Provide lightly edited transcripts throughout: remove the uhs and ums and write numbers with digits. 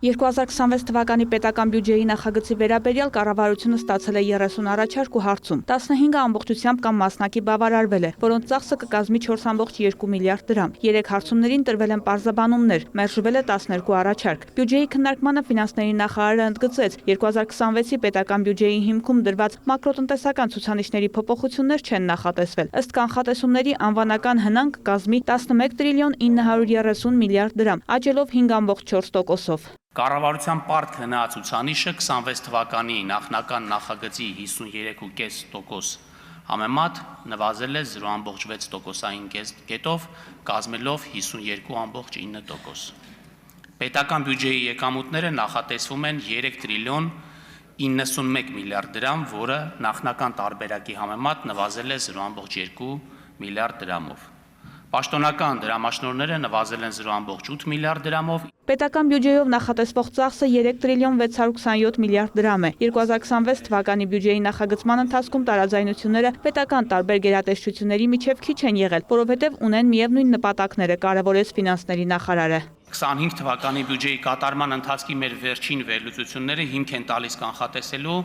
2026 թվականի պետական բյուջեի նախագծի վերաբերյալ կառավարությունը ստացել է 30 առաջարկ ու հարցում 15-ը ամբողջությամբ կամ մասնակի բավարարվել է, որոնց ծախսը կկազմի 4.2 միլիարդ դրամ։ 3 հարցումներին տրվել են պարզաբանումներ, մերժվել է 12 առաջարկ։ Բյուջեի քննարկմանը ֆինանսների նախարարը ընդգծեց, 2026-ի պետական բյուջեի հիմքում դրված մակրոտնտեսական ցուցանիշների փոփոխություններ չեն նախատեսվել։ Ըստ կանխատեսումների անվանական հնանք կկազմի 11 տրիլիոն 930 միլիարդ դրամ, աճելով 5.4%-ով։ Կառավարության պարտ հնացուցանիշը 26 թվականի նախնական նախագծի 53.5% համեմատ նվազել է 0.6%-ային կետով, կազմելով 52.9%։ Պետական բյուջեի եկամուտները նախատեսվում են 3 տրիլիոն 91 միլիարդ դրամ, որը նախնական տարբերակի համեմատ նվազել է 0.2 միլիարդ դրամով։ Պաշտոնական դրամաշնորհները նվազել են 0.8 միլիարդ դրամով։ Պետական բյուջեով նախատեսվող ծախսը 3 տրիլիոն 627 միլիարդ դրամ է։ 2026 թվականի բյուջեի նախագծման ընթացքում տարաձայնությունները պետական տարբեր գերատեսչությունների միջև քիչ են եղել, որովհետև ունեն միևնույն նպատակները, կարևորեց ֆինանսների նախարարը։ 25 թվականի բյուջեի կատարման ընթացքի մեր վերջին վերլուծությունները հիմք են տալիս կանխատեսելու,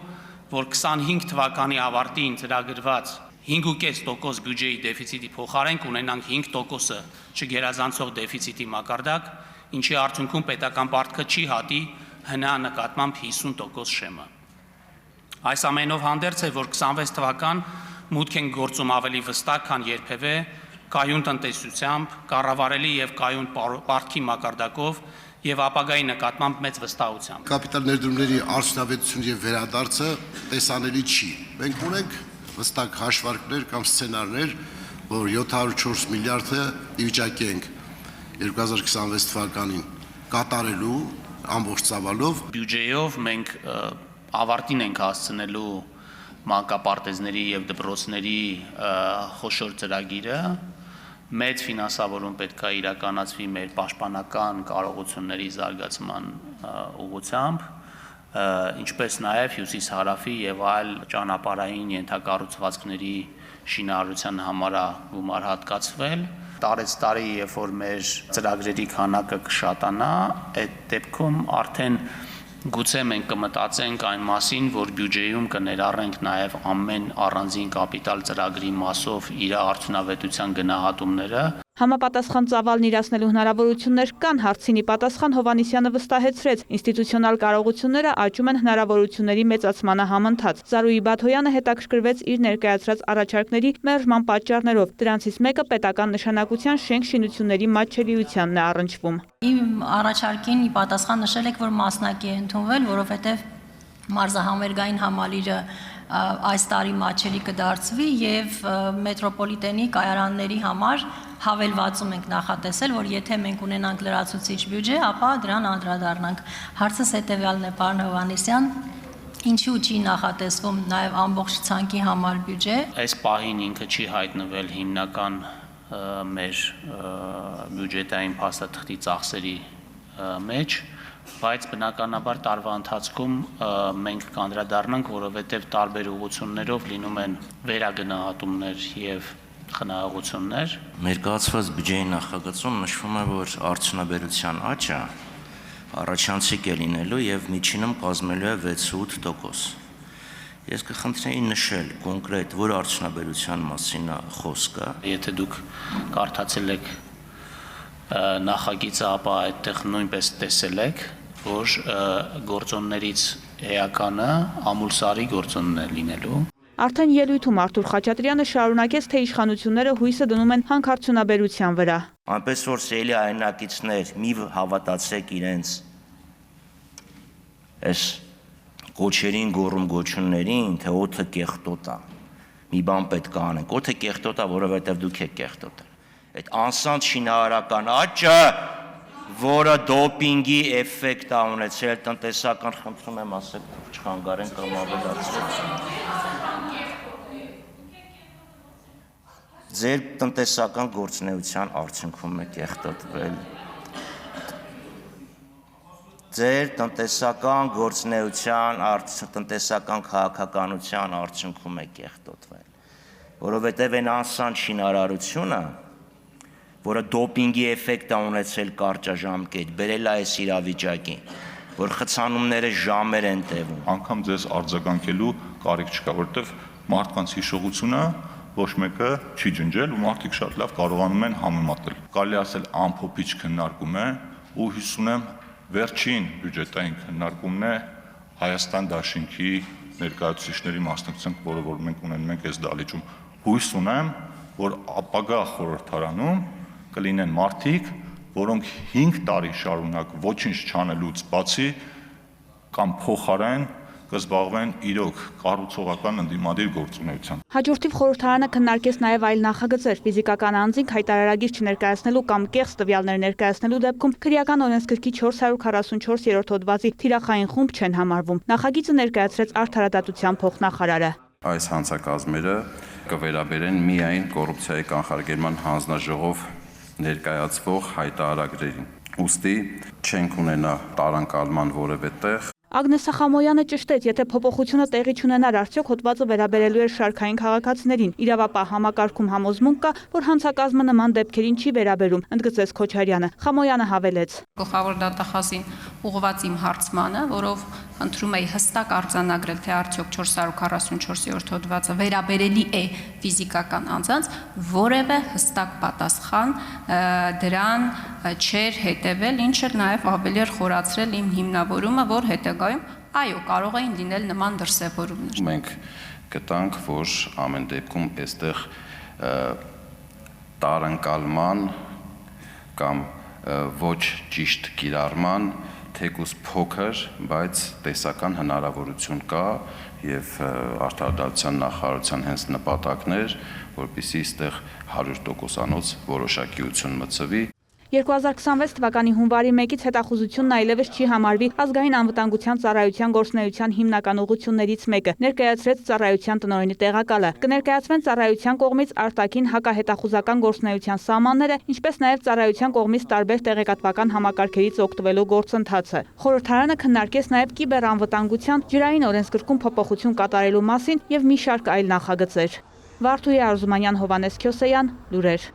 որ 25 թվականի ավարտին ծրագրված 5.5% բյուջեի դեֆիցիտի փոխարեն կունենանք 5%-ը չգերազանցող դեֆիցիտի մակարդակ, ինչի արդյունքում պետական պարտքը չի հատի ՀՆԱ նկատմամբ 50% շեմը։ Այս ամենով հանդերձ է, որ 26 թվական մուտք են գործում ավելի վստահ, քան երբևէ կայուն տնտեսությամբ, կառավարելի եւ կայուն պարտքի մակարդակով եւ ապագայի նկատմամբ մեծ վստահությամբ։ Կապիտալ ներդրումների արդյունավետություն եւ վերադարձը տեսանելի չի։ Մենք ունենք վստահ հաշվարկներ կամ սցենարներ, որ 704 միլիարդը ի վիճակի ենք 2026 թվականին կատարելու ամբողջ ծավալով։ Բյուջեով մենք ավարտին ենք հասցնելու մանկապարտեզների եւ դպրոցների խոշոր ծրագիրը, մեծ ֆինանսավորում պետք է իրականացվի մեր պաշտպանական կարողությունների զարգացման ուղղությամբ, ինչպես նաև հյուսիս-հարավի եւ այլ ճանապարհային ենթակառուցվածքների շինարարության համար գումար հատկացվել։ Տարեցտարի, երբ որ մեր ծրագրերի քանակը կշատանա, այդ դեպքում արդեն գուցե մենք կմտածենք այն մասին, որ բյուջեում կներառենք նաև ամեն առանձին կապիտալ ծրագրի մասով իր արդյունավետության գնահատումները։ Համապատասխան ծավալն իրացնելու հնարավորություններ կան, հարցինի պատասխան Հովհաննիսյանը վստահեցրեց, ինստիտուցիոնալ կարողությունները աճում են հնարավորությունների մեծացմանը համընթաց։ Զարուհի Բաթոյանը հետաքրքրվեց իր ներկայացրած առաջարկների մերժման պատճառներով, դրանցից մեկը պետական նշանակության շենք-շինությունների մատչելիությանն է առնչվում։ Իմ առաջարկին ի պատասխան նշել եք, որ մասնակի է ընդունվել, որովհետև մարզահամերգային համալիրը այս տարի մատչելի կդարձվի եւ մետրոպոլիտենի կայարանների համար հավելվածում ենք նախատեսել, որ եթե մենք ունենանք լրացուցիչ բյուջե, ապա դրան անդրադառնանք։ Հարցս հետեւյալն է, պարոն Հովհաննիսյան, ինչու չի նախատեսվում նաեւ ամբողջ ցանկի համար բյուջե։ Այս պահին ինքը չի հայտնվել հիմնական մեր բյուջետային փաստաթղթի ծախսերի մեջ, բայց բնականաբար տարվա ընթացքում մենք կանդրադառնանք, որովհետև տարբեր ուղղություններով լինում են վերագնահատումներ եւ խնայողություններ։ Ներկայացված բյուջեի նախագծում նշվում է, որ արդյունաբերության աճը առաջանցիկ է լինելու եւ միջինում կազմելու է 6-8%։ Ես կխնդրեի նշել կոնկրետ, որ արդյունաբերության մասին է խոսքը։ Եթե դուք կարդացել եք նախագիծը, ապա այդտեղ նույնպես տեսել եք, որ գործոններից էականը ամուլսարի գործոնն է լինելու։ Արդեն ելույթում Արթուր Խաչատրյանը շարունակեց, թե իշխանությունները հույսը դնում են հանքարդյունաբերության վրա։ Այնպես որ սիրելի հայրենակիցներ, մի հավատացեք իրենց այս կոչերին, գոչուններին, թե օդը կեղտոտ է։ Մի բան պետք է անենք։ Օդը կեղտոտ է, որովհետև դուք եք կեղտոտել։ Այդ անսանտ շինարարական աճը, որը դոպինգի էֆեկտ է ունեցել տնտեսական, խնդրում եմ ասեք, չխանգարեն կամ ավելացրեք։ Ձեր տնտեսական գործունեության արդյունքում է կեղտոտվել։ Ձեր տնտեսական գործունեության, տնտեսական քաղաքականության արդյունքում է կեղտոտվել, որովհետև այն անսանտ շինարարությունը, որը դոպինգի էֆեկտ է ունեցել կարճաժամկետ, բերել է այս իրավիճակին, որ խցանումները ժամեր են տևում։ Անգամ ձեզ արձագանքելու կարիք չկա, որովհետև մարդկանց հիշողությունը ոչ մեկը չի ջնջել ու մարդիկ շատ լավ կարողանում են համեմատել։ Կարելի ասել ամփոփիչ քննարկում է ու հույս ունեմ վերջին բյուջետային քննարկումն է Հայաստան դաշինքի ներկայացուցիչների մասնակցությամբ, որը մենք ունենում ենք այս դահլիճում։ Հույս ունեմ, որ ապագա խորհրդարանում կլինեն մարդիկ, որոնք 5 տարի շարունակ ոչինչ չանելուց բացի կամ փոխարեն կզբաղվեն իրոք կառուցողական ընդդիմադիր գործունեությամբ։ Հաջորդիվ խորհրդարանը քննարկեց նաև այլ նախագծեր՝ ֆիզիկական անձին հայտարարագիր չներկայացնելու կամ կեղծ տվյալներ ներկայացնելու դեպքում քրեական օրենսգրքի 444-րդ հոդվածի թիրախային խումբ չեն համարվում։ Նախագիծը ներկայացրեց Արդարադատության փոխնախարարը։ Այս հանցակազմերը կվերաբերեն միայն կոռուպցիայի կանխարգելման հանձնաժողով ներկայացվող հայտարարագրերին։ Ուստի չենք ունենա տարանկալման որևէ տեղ։ Ագնեսա Խամոյանը ճշտեց, եթե փոփոխությունը տեղի չունենար, արդյոք հոդվածը վերաբերելու էր շարքային քաղաքացիներին։ Իրավապահ համակարգում համոզմունք կա, որ հանցակազմը նման դեպքերին չի վերաբերում, ընդգծեց Քոչարյանը։ Խամոյանը հավելեց. Գլխավոր դատախազին ուղղված իմ հարցմանը, որով ընտրում էի հստակ արձանագրել, թե արդյոք 444-րդ հոդվածը վերաբերելի է ֆիզիկական անձանց, որևէ հստակ պատասխան դրան չէր հետևել, ինչը նաև ավելի էր խորացրել իմ հիմնավորումը, որ հետագայում այո, կարող էին լինել նման դրսևորումներ։ Մենք գտանք, որ ամեն դեպքում այստեղ տարանկալման կամ ոչ ճիշտ կիրառման թեկուզ փոքր, բայց տեսական հնարավորություն կա եւ Արդարադատության նախարարության հենց նպատակն էր, որպեսզի այստեղ 100%-անոց որոշակիություն մտցվի։ 2026 թվականի հունվարի 1-ից հետախուզությունն այլևս չի համարվի ազգային անվտանգության ծառայության գործունեության հիմնական ուղղություններից մեկը, ներկայացրեց ծառայության տնօրենի տեղակալը։ Կներկայացվեն ծառայության կողմից արտաքին հակահետախուզական գործունեության սահմանները, ինչպես նաև ծառայության կողմից տարբեր տեղեկատվական համակարգերից օգտվելու գործընթացը։ Խորհրդարանը քննարկեց նաև կիբերանվտանգության ջրային օրենսգրքում փոփոխություն կատարելու մասին եւ մի շարք այլ նախագծեր։ Վարդուհի Արզումանյան, Հովանես Քյոսեյան, լուրեր։